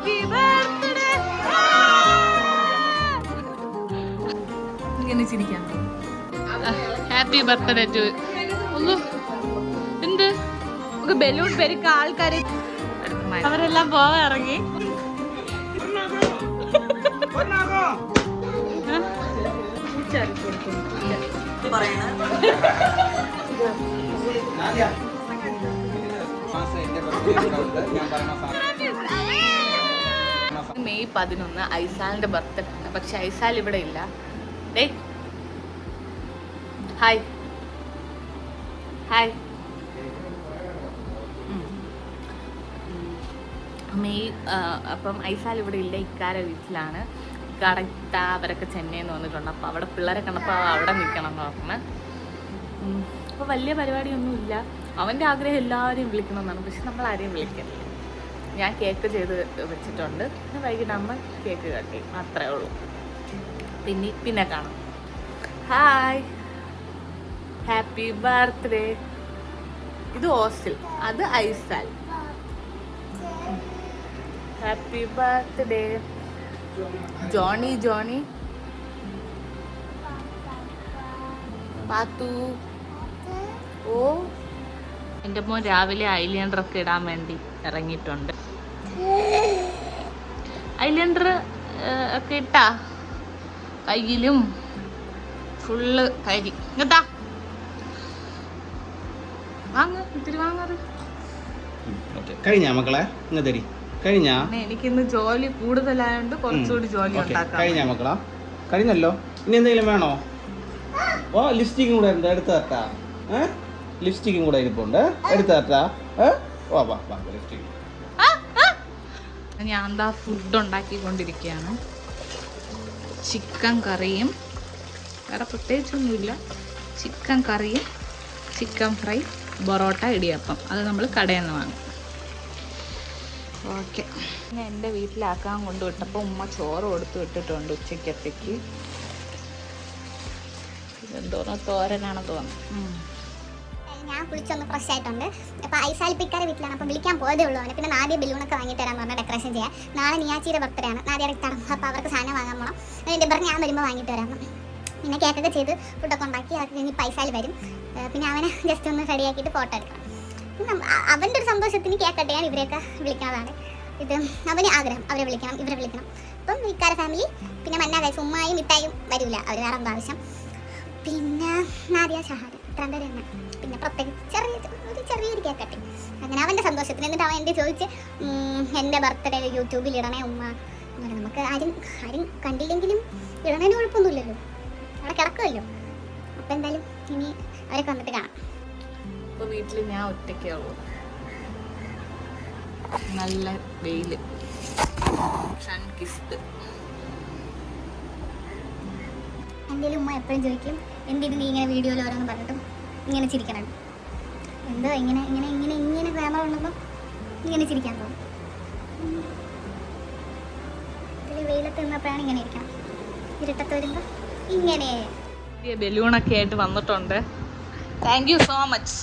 Happy birthday. ഇങ്ങനെ ചിരിക്കാം. Happy birthday to എന്ത് balloon പെരുക്ക ആൾക്കാര് അവരെല്ലാം പോവാൻ ഇറങ്ങി. മെയ് 11 ഐസാലിന്റെ ബർത്ത്ഡേ ആണ്. പക്ഷെ ഐസാൽ ഇവിടെ ഇല്ല. Hi hi. മെയ് അപ്പം ഐസാൽ ഇവിടെ ഇല്ല, ഇക്കാരെ വീട്ടിലാണ്. കറക്റ്റ് അവരൊക്കെ ചെന്നൈയിൽ നിന്ന് വന്നിട്ടുണ്ട്. അപ്പോൾ അവിടെ പിള്ളേരെ കണ്ടപ്പോൾ അവിടെ നിൽക്കണം എന്ന് പറഞ്ഞ്. അപ്പോൾ വലിയ പരിപാടിയൊന്നുമില്ല. അവൻ്റെ ആഗ്രഹം എല്ലാവരെയും വിളിക്കണമെന്നാണ്. പക്ഷെ നമ്മൾ ആരെയും വിളിക്കില്ല. ഞാൻ കേക്ക് ചെയ്ത് വെച്ചിട്ടുണ്ട്. പിന്നെ വൈകിട്ട് അമ്മ കേക്ക് കട്ട് ചെയ്യും. അത്രേ ഉള്ളൂ. പിന്നെ കാണാം. Hi happy birthday. ഇത് ഹോസ്റ്റൽ, അത് ഐസാൽ. Happy birthday Johnny. ജോണി പാത്തു. ഓ എൻ്റെ മോൻ രാവിലെ ഐലൈനർ ഒക്കെ ഇടാൻ വേണ്ടി ഇറങ്ങിയിട്ടുണ്ട്. ഐലൈനർ ഒക്കെ ഇട്ടാ കയ്യിലും ഫുള്ള് കരി. ഇങ്ങത്താ വാങ്ങ, ഇത്തിരി വാങ്ങാറ്. കഴിഞ്ഞ മക്കളെ ഇങ്ങ കഴിഞ്ഞ. എനിക്കിന്ന് ജോലി കൂടുതലായോണ്ട് കുറച്ചുകൂടി ജോലി ഉണ്ടാക്കാം. കഴിഞ്ഞ മക്കളാ കഴിഞ്ഞല്ലോ. ഇനി എന്തെങ്കിലും വേണോ? ഓ ലിപ്സ്റ്റിക്കും കൂടെ ഉണ്ട്, എടുത്ത് തട്ടാ. ലിപ്സ്റ്റിക്കും കൂടെ ഇരിപ്പുണ്ട്, എടുത്ത് തട്ടാ. ഓ വാ വാ ലിപ്സ്റ്റിക്. ഞാൻ എന്താ ഫുഡ് ഉണ്ടാക്കിക്കൊണ്ടിരിക്കുകയാണ്. ചിക്കൻ കറിയും, വേറെ പ്രത്യേകിച്ചൊന്നുമില്ല. ചിക്കൻ കറിയും ചിക്കൻ ഫ്രൈ, പൊറോട്ട, ഇടിയപ്പം. അത് നമ്മൾ കടയിൽ നിന്ന് വാങ്ങും. ഓക്കെ. ഞാൻ എൻ്റെ വീട്ടിലാക്കാൻ കൊണ്ടുവിട്ടപ്പോൾ ഉമ്മ ചോറ് കൊടുത്ത് വിട്ടിട്ടുണ്ട് ഉച്ചക്കത്തേക്ക്. ഇതെന്തോന്നോ തോരനാണ് തോന്നുന്നു. ഞാൻ കുളിച്ചൊന്ന് ഫ്രഷ് ആയിട്ടുണ്ട്. അപ്പോൾ ഐസാലിപ്പിക്കാരെ വീട്ടിലാണ്. അപ്പോൾ വിളിക്കാൻ പോയതേ ഉള്ളൂ അവനെ. പിന്നെ നാദിയ ബലൂണൊക്കെ വാങ്ങിയിട്ട് തരാമെന്ന് പറഞ്ഞാൽ ഡെക്കറേഷൻ ചെയ്യാൻ. നാളെ നിയാച്ചിയുടെ ബർത്ത്ഡേ ആണ്. നാദിയ അടുത്താണ്. അപ്പോൾ അവർക്ക് സാധനം വാങ്ങാൻ പോകണം. അതിൻ്റെ പറഞ്ഞ് ഞാൻ വരുമ്പോൾ വാങ്ങിയിട്ട് വരാം. പിന്നെ കേക്കൊക്കെ ചെയ്ത് ഫുഡൊക്കെ ഉണ്ടാക്കി അതൊക്കെ കഴിഞ്ഞ് പൈസയിൽ വരും. പിന്നെ അവനെ ജസ്റ്റ് ഒന്ന് റെഡിയാക്കിയിട്ട് ഫോട്ടോ എടുക്കണം. അവൻ്റെ ഒരു സന്തോഷത്തിന് കേക്ക് കട്ട് ചെയ്യാൻ ഇവരെയൊക്കെ വിളിക്കുന്നതാണ്. ഇത് അവന് ആഗ്രഹം, അവരെ വിളിക്കണം, ഇവരെ വിളിക്കണം. അപ്പം ഇക്കാര ഫാമിലി, പിന്നെ മന്ന കഴിച്ച് ഉമ്മായും മിഠായും വരില്ല, അവർ വേറെ എന്താ ആവശ്യം. പിന്നെ നാദിയ ഷഹാദ്, ഇത്രണ്ട് തന്നെ. പിന്നെ പ്രത്യേകിച്ച് ചെറിയൊരു കേക്ക് കട്ടി. അങ്ങനെ അവൻ്റെ സന്തോഷത്തിന്. എന്നിട്ട് അവൻ എൻ്റെ ചോദിച്ച് എൻ്റെ ബർത്ത്ഡേ യൂട്യൂബിൽ ഇടണേ ഉമ്മ. അങ്ങനെ നമുക്ക് ആരും കണ്ടില്ലെങ്കിലും ഇടണേന് കുഴപ്പമൊന്നുമില്ലല്ലോ, അവിടെ കിടക്കുമല്ലോ. അപ്പം എന്തായാലും ഇനി അവരൊക്കെ വന്നിട്ട് കാണാം. ഇപ്പോൾ വീട്ടിൽ ഞാൻ ഒറ്റയ്ക്കേ ഉള്ളൂ. നല്ല വെയില്. എൻ്റെ ഉമ്മ എപ്പോഴും ചോദിക്കും, എന്തിന് നീ ഇങ്ങനെ വീഡിയോയിൽ ഓരോന്ന് പറഞ്ഞിട്ടും ഇങ്ങനെ ചിരിക്കണം. എന്തോ ഇങ്ങനെ ഇങ്ങനെ ഇങ്ങനെ ഇങ്ങനെ ക്യാമറ ഉള്ളപ്പം ഇങ്ങനെ ചിരിക്കാൻ തോന്നും. ഇതിൽ വെയിലത്ത് നിന്നപ്പോഴാണ് ഇങ്ങനെ ഇരിക്കണം. ഇരുട്ടത്ത് വരുമ്പോൾ ഇങ്ങനെ. ബലൂണൊക്കെ ആയിട്ട് വന്നിട്ടുണ്ട്. Thank you so much.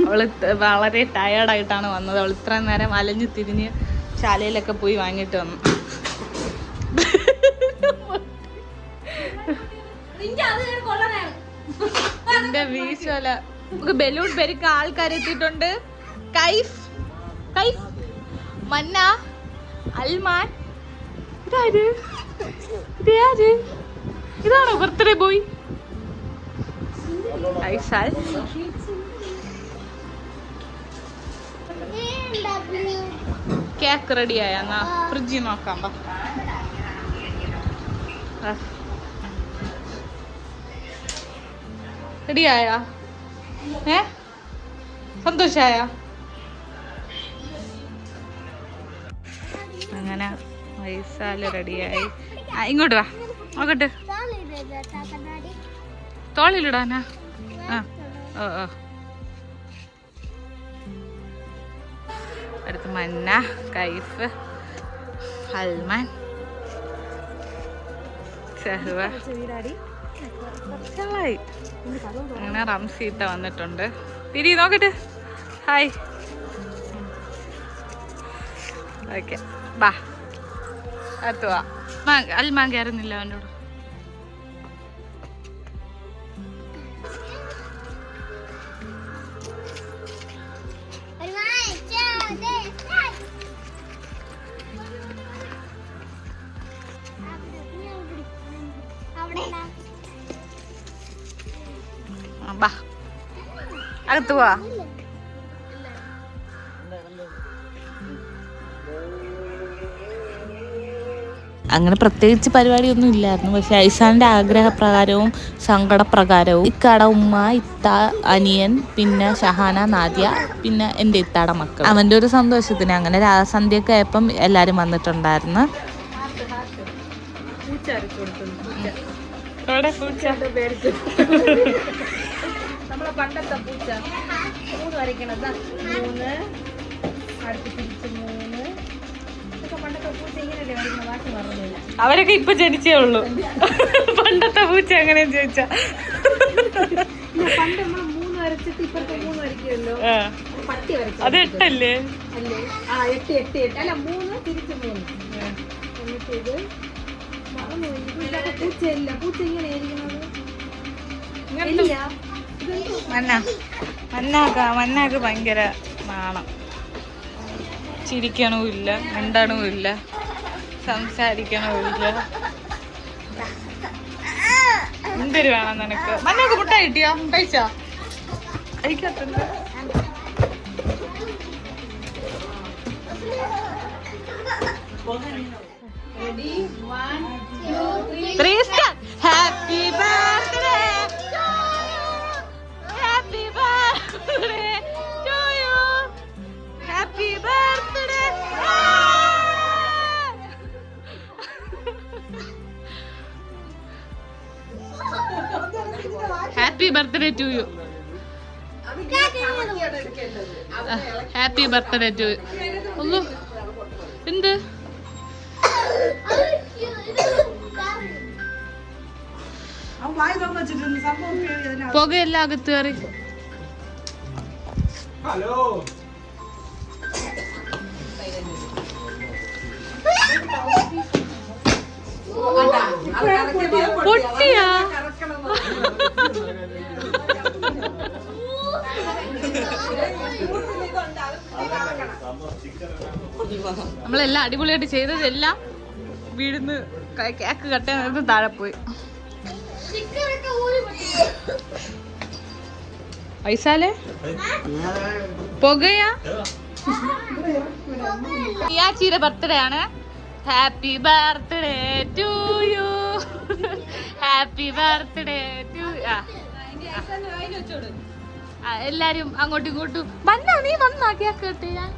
അവള് വളരെ ടയേർഡായിട്ടാണ് വന്നത്. അവൾ ഇത്രയും നേരം അലഞ്ഞു തിരിഞ്ഞ് ശാലയിലൊക്കെ പോയി വാങ്ങിയിട്ട് വന്നു. എന്റെ വീശോല. നമുക്ക് ബലൂൺ പെരുക്ക ആൾക്കാരെത്തിയിട്ടുണ്ട്. കൈഫ്, കൈഫ്, മന്ന, അൽമാൻ. ഇതാര്? ഇതാര്? ഇതാണോ ബർത്ത്ഡേ ബോയ്? ഐസാൽ. കേക്ക് റെഡിയായ? എന്നാ ഫ്രിഡ്ജിൽ നോക്കാം. റെഡിയായ? സന്തോഷായ? അങ്ങനെ ഐസാല് റെഡിയായി. ഇങ്ങോട്ട് വാ നോക്കട്ടെ. തോളിലിടാനാ? ഓ ഓ. അടുത്ത് മന്ന, കൈഫ്, സൽമാൻ, ഷഹ്വ. അങ്ങനെ റംസീത്ത വന്നിട്ടുണ്ട്. തിരി നോക്കട്ടെ. ഹായ്. ഓക്കെ ബാ എത്തുവാ അൽമാൻ കയറുന്നില്ല അവൻ്റെ കൂടെ. ബാ അകത്ത് പോവാ. അങ്ങനെ പ്രത്യേകിച്ച് പരിപാടിയൊന്നും ഇല്ലായിരുന്നു. പക്ഷെ ഐസാന്റെ ആഗ്രഹപ്രകാരവും സങ്കടപ്രകാരവും ഇക്കാട ഉമ്മ, ഇത്ത, അനിയൻ, പിന്നെ ഷഹാന, നാദ്യ, പിന്നെ എൻ്റെ ഇത്താടെ മക്കൾ, അവൻ്റെ ഒരു സന്തോഷത്തിന് അങ്ങനെ സന്ധ്യയൊക്കെ ആയപ്പം എല്ലാവരും വന്നിട്ടുണ്ടായിരുന്നു. നമ്മളെ പണ്ടത്തെ പൂച്ച 3 വരയ്ക്കണത് 3 അടുത്ത് തിരിച്ച് 3 ഇതൊക്കെ പണ്ടത്തെ പൂച്ച ഇങ്ങനെയല്ലേ വരയ്ക്കണ വാശി പറഞ്ഞില്ല. അവരൊക്കെ ഇപ്പൊ ജനിച്ചേ ഉള്ളൂ. പണ്ടത്തെ പൂച്ച എങ്ങനെ ചോദിച്ചാ പണ്ട് നമ്മൾ 3 വരച്ചിട്ട് ഇപ്പത്തെ 3 വരയ്ക്കുമല്ലോ. പട്ടി വരയ്ക്കും. അത് 8 അല്ലേ? അല്ലേ? ആ 8 അല്ല 3 തിരിച്ച് 3 എന്നിട്ട് ഇത് പൂച്ചയല്ല. പൂച്ച ഇങ്ങനെ ഇരിക്കുന്നത് മന്നാക്ക് ഭയങ്കര നാണം. ചിരിക്കണമില്ല, മിണ്ടണമില്ല, സംസാരിക്കണമില്ല. എന്തൊരു വേണം നിനക്ക്? മന്നാക്ക് മുട്ട കിട്ടിയാ? കഴിച്ചാ? കഴിക്കാത്തുണ്ട്. Happy birthday to you. Happy birthday to you. Happy birthday. Happy birthday to you. Happy birthday to you. അല്ലോ എന്ത് പുകയെല്ലാം അകത്ത് കയറി. ഹലോ പൊട്ടിയാ? നമ്മളെല്ലാം അടിപൊളിയായിട്ട് ചെയ്തതെല്ലാം വീടിന്ന് കേക്ക് കട്ടാൻ നേരത്ത് താഴെ പോയി. ഐസാലേ പുകയാ? ിയാച്ചിയുടെ ബർത്ത്ഡേ ആണ്. Happy birthday to you. Happy birthday to. എല്ലാരും അങ്ങോട്ടും ഇങ്ങോട്ടും വന്നാ. നീ വന്നാ കേക്ക് കട്ട് ഞാൻ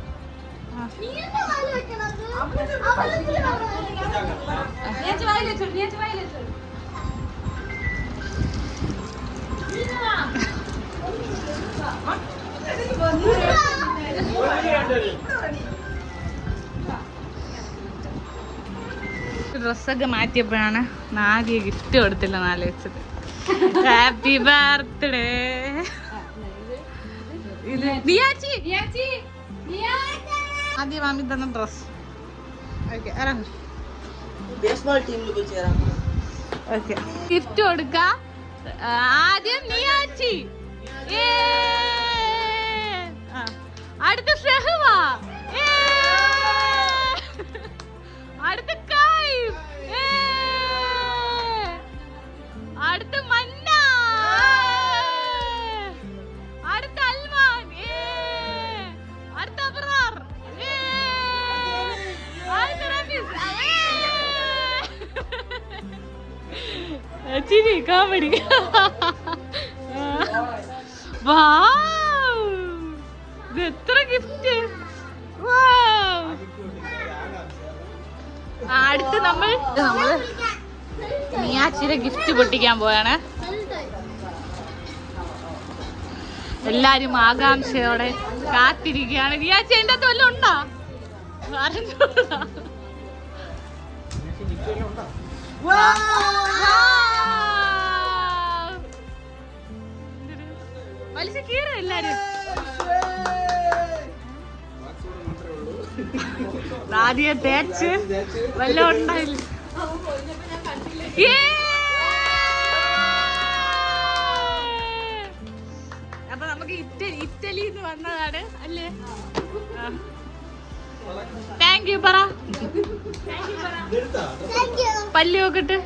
ഡ്രസ്സൊക്കെ മാറ്റിയപ്പോഴാണ് നാദിയ ഗിഫ്റ്റ് കൊടുത്തില്ല നാലോചിച്ചത്. Happy birthday. ഇത് ആദ്യം മാമി തന്ന ഡ്രസ്. ഗിഫ്റ്റ് കൊടുക്ക. ആദ്യം നിയാച്ചി, അടുത്ത ഷഹ്വ, അടുത്ത കായിം, അടുത്ത മന്ന, അടുത്ത അൽമാൻ, അടുത്ത അബ്റാർ, അടുത്ത റമീസ്. ചിരി കോമഡി. ഇത് എത്ര ഗിഫ്റ്റ്. അടുത്ത് നമ്മള് നിയാച്ചിയുടെ ഗിഫ്റ്റ് പൊട്ടിക്കാൻ പോവാണ്. എല്ലാരും ആകാംക്ഷയോടെ കാത്തിരിക്കുകയാണ്. നിയാച്ചി അതിന്റെ അകത്ത് വല്ലതും ഉണ്ടോ? വലിച്ചു കീറും എല്ലാരും. ആദ്യം തേച്ച് വല്ല ഉണ്ടായില്ല. അപ്പൊ നമുക്ക് ഇറ്റലിന്ന് വന്നതാണ് അല്ലേ? താങ്ക് യു പറ. പല്ല് നോക്കിട്ട്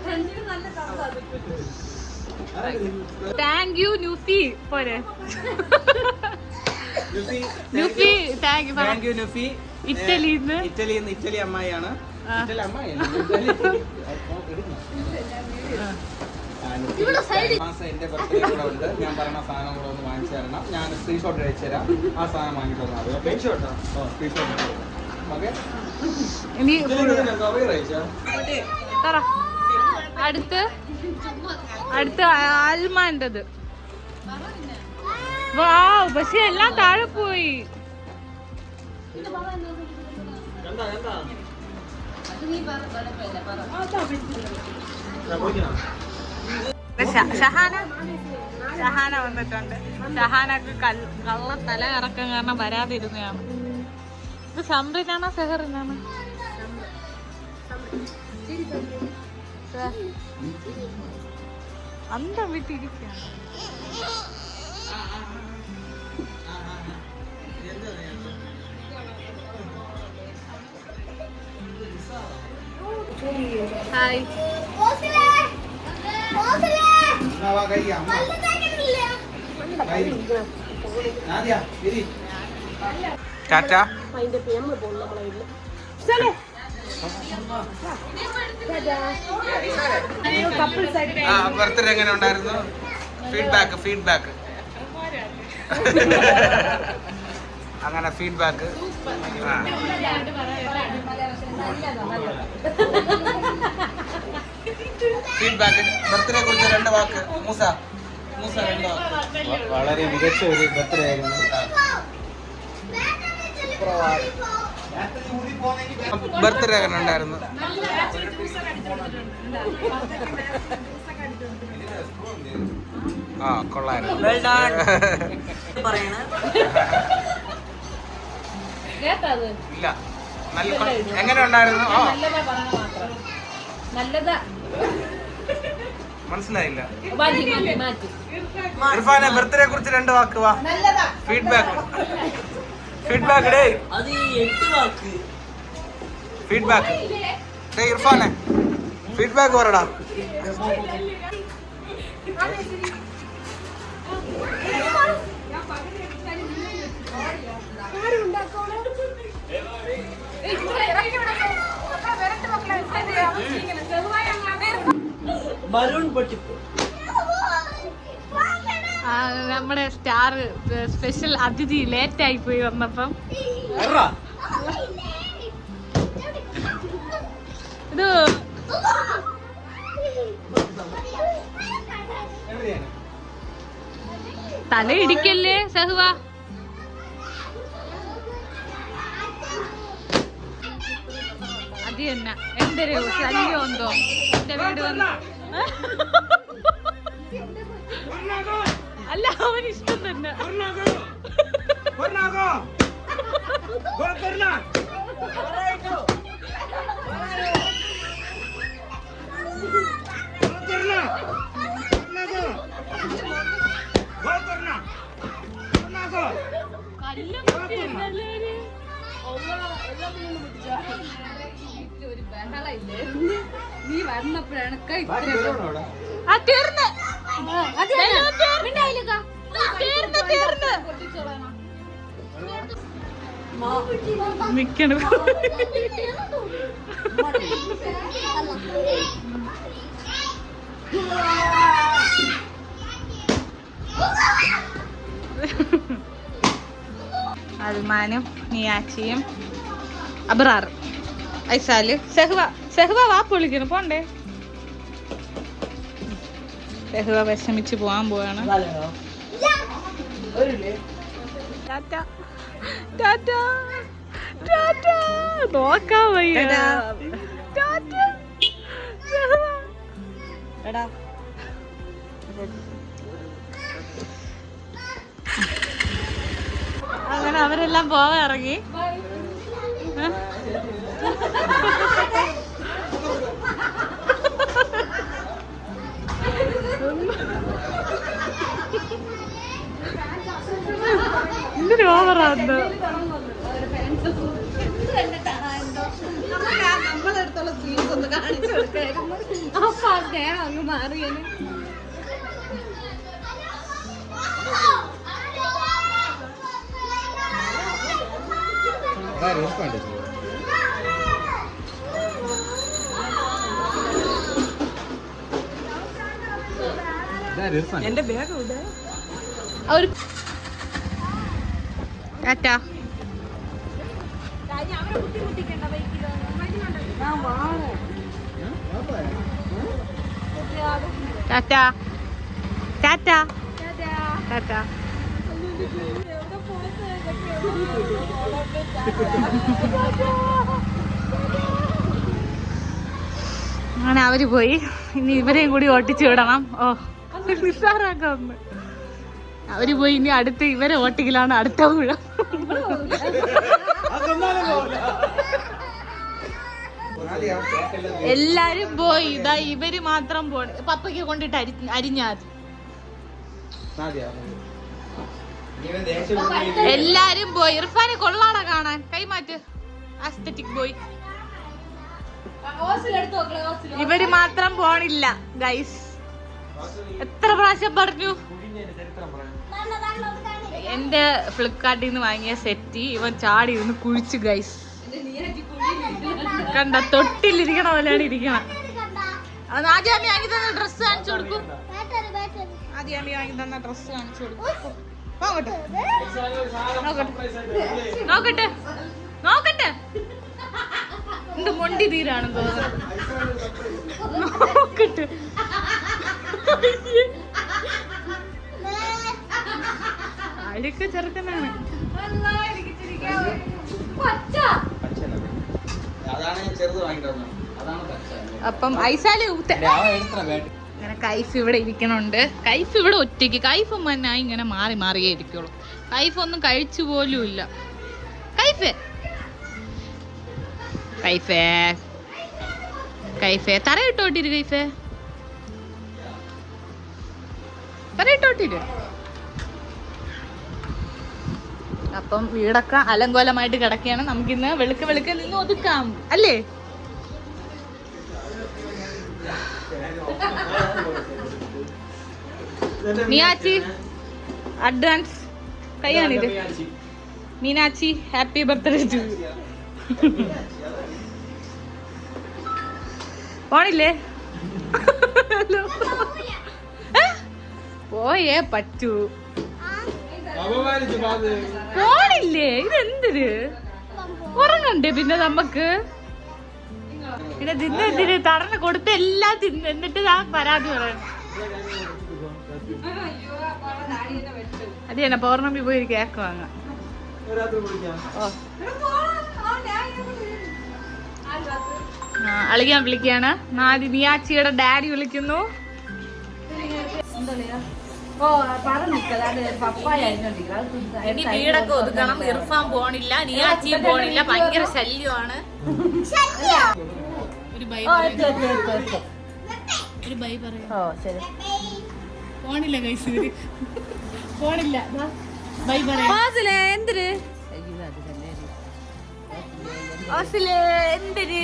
താങ്ക് യു ന്യൂഫി പോരെ. ന്യൂഫി താങ്ക് യു പറ. ഇറ്റലിന്ന്. ഇറ്റലി അമ്മായിയാണ്. എന്റെ ബർത്ത്ഡേ കൂടെ ഉണ്ട്. ഞാൻ പറഞ്ഞ സാധനം കൂടെ ഒന്ന് വാങ്ങിച്ചു തരണം. ഞാൻ സ്ക്രീൻഷോട്ട് അയച്ചു തരാം. ആ സാധനം വാങ്ങിട്ട് വന്നാൽ മതി. Screenshot okay. അടുത്ത ആൽമാൻ്റെത്. വാവ്, പക്ഷെ എല്ലാം താഴെ പോയി. ഷഹാന വന്നിട്ടുണ്ട്. ഷഹാനക്ക് കള്ള തല ഇറക്കം കാരണം വരാതിരുന്നതാണ്. ഇത് സംറിനാണോ സെഹറിനാണോ? അന്തം വിട്ടിരിക്കുകയാണ്. ഹായ്. ടാറ്റ. ബർത്ത്ഡേ എങ്ങനെ ഉണ്ടായിരുന്നു? ഫീഡ്ബാക്ക് അങ്ങനെ ഫീഡ്ബാക്ക്. ബർത്ത്ഡേ കുറിച്ച് 2 വാക്ക്. മൂസ 2 വാക്ക്. വളരെ മികച്ച ഒരു ബർത്ത്ഡേ ആയിരുന്നു. ബർത്ത്ഡേ എങ്ങനെ ഉണ്ടായിരുന്നു? ആ കൊള്ളായിരുന്നു. ഇല്ല, എങ്ങനെ ഉണ്ടായിരുന്നു? മനസ്സിലായില്ല. ഇർഫാനെ ബർത്ത്ഡേ കുറിച്ച് 2 വാക്ക് വാ. Feedback day. ഫീഡ്ബാക്ക് ഇർഫാനെ ഫീഡ്ബാക്ക് പറടാ. നമ്മുടെ സ്റ്റാർ സ്പെഷ്യൽ അതിഥി ലേറ്റ് ആയി പോയി വന്നപ്പം ഇത് തല ഇടിക്കല്ലേ സഹുവ. അത് തന്നെ എന്തൊരു ശല്യം എന്തോ എന്റെ വീട് വന്ന്. അല്ല, അവൻ ഇഷ്ടം തന്നെ. നീ വന്നപ്പോഴാണ് നിക്കണം. അൽമാനും നിയാച്ചിയും അബ്രാർ ഐസാല് സെഹ്വ വാ പൊളിക്കണം പോണ്ടേ. സെഹ്വ വിഷമിച്ച് പോവാൻ പോവാണ്. ടാറ്റ ടാറ്റ ടാറ്റ. നോക്കാൻ വയ്യ. ടാറ്റ എടാ. അങ്ങനെ അവരെല്ലാം പോവാൻ ഇറങ്ങി. എന്തൊരു ഓവറാന്ന്. നമ്മളെടുത്തുള്ള സ്വീറ്റ്സ് ഒന്ന് കാണിച്ചു കൊടുക്കായിരുന്നു. അപ്പൊ അദ്ദേഹം അങ്ങ് മാറിയാണ്. എന്റെ ബാഗ് ഇവിടെ ഒരു ടാറ്റാ. ടാറ്റാ ടാറ്റാ ടാറ്റാ. അങ്ങനെ അവര് പോയി. ഇനി ഇവരെയും കൂടി ഓട്ടിച്ചു വിടണം. ഓ നിസ്സാറാക്കാന്ന്. അവര് പോയി. ഇനി അടുത്ത് ഇവരെ ഓട്ടിക്കലാണ് അടുത്ത ഊഴം. എല്ലാരും പോയി. ഇതാ ഇവര് മാത്രം പോണ. പപ്പയ്ക്ക് കൊണ്ടിട്ട് അരിഞ്ഞാതി. എല്ലാരും പോയി. ഇർഫാന് കൊള്ളാണ കാണാൻ. കൈമാറ്റ്. ആസ്തറ്റിക് പോയി. ഇവര് മാത്രം പോണില്ല ഗൈസ്. എത്ര പ്രാവശ്യം പറഞ്ഞു. എന്റെ ഫ്ലിപ്കാർട്ടിൽ നിന്ന് വാങ്ങിയ സെറ്റ് ഇവൻ ചാടി ഇരുന്ന് കുഴിച്ചു ഗൈസ്. കണ്ട തൊട്ടിലിരിക്കണ പോലെയാണ് ഇരിക്കണം. ആദ്യം വാങ്ങി തന്ന ഡ്രസ്സ് കാണിച്ചു കൊടുക്കും. ആദ്യം വാങ്ങി തന്ന ഡ്രസ്സ് കാണിച്ചു കൊടുക്കും. നോക്കട്ടെ നോക്കട്ടെ നോക്കട്ടെ. എന്ത് മൊണ്ടി തീരാണെന്ന് തോന്നുന്നു. നോക്കട്ടെ. അടിക്ക ചെറുക്കനാണ്. അപ്പം ഐസാല് ഇങ്ങനെ കൈഫ് ഇവിടെ ഇരിക്കണുണ്ട്. കൈഫ് ഇവിടെ ഒറ്റയ്ക്ക്. കൈഫ് മന്നായി ഇങ്ങനെ മാറി മാറിയേ ഇരിക്കുള്ളൂ. കൈഫ് ഒന്നും കഴിച്ചു പോലും ഇല്ല. കൈഫേ കൈഫേ കൈഫേ തറയിട്ടോട്ടിരു. കൈഫേ തറയിട്ടോട്ടിരു. അപ്പം വീടൊക്കെ അലങ്കോലമായിട്ട് കിടക്കുകയാണ്. നമുക്കിന്ന് വെളുക്ക് വെളുക്ക് നിന്ന് ഒതുക്കാം അല്ലേ? മീനാച്ചി അഡ്വാൻസ് കൈയാണിത്. Meenachi happy birthday to. പോണില്ലേ? പോയേ പറ്റൂ. പോണില്ലേ? ഇതെന്തിര് ഉറങ്ങണ്ടേ പിന്നെ നമുക്ക്? പിന്നെ തിന്നെന്തിന്? തടഞ്ഞ കൊടുത്ത് എല്ലാം തിന്ന്. എന്നിട്ട് ഞാൻ പരാതി പറയണം. അത് തന്നെ പൗർണമി പോയി ഒരു കേക്ക് വാങ്ങാം. അളിയാൻ വിളിക്കാണ്. നിയാച്ചിയുടെ ഡാഡി വിളിക്കുന്നു. ഇനി വീടൊക്കെ ഒതുക്കണം. ഇർഫാൻ പോണില്ല, നിയാച്ചിയും പോണില്ല. ഭയങ്കര ശല്യമാണ്. ഒരു ബൈ ഒരു ബൈ പറയാം. പോണില്ല കൈസ്. പോണില്ല. ബൈ പറയാം. എന്തിര് എന്തിര്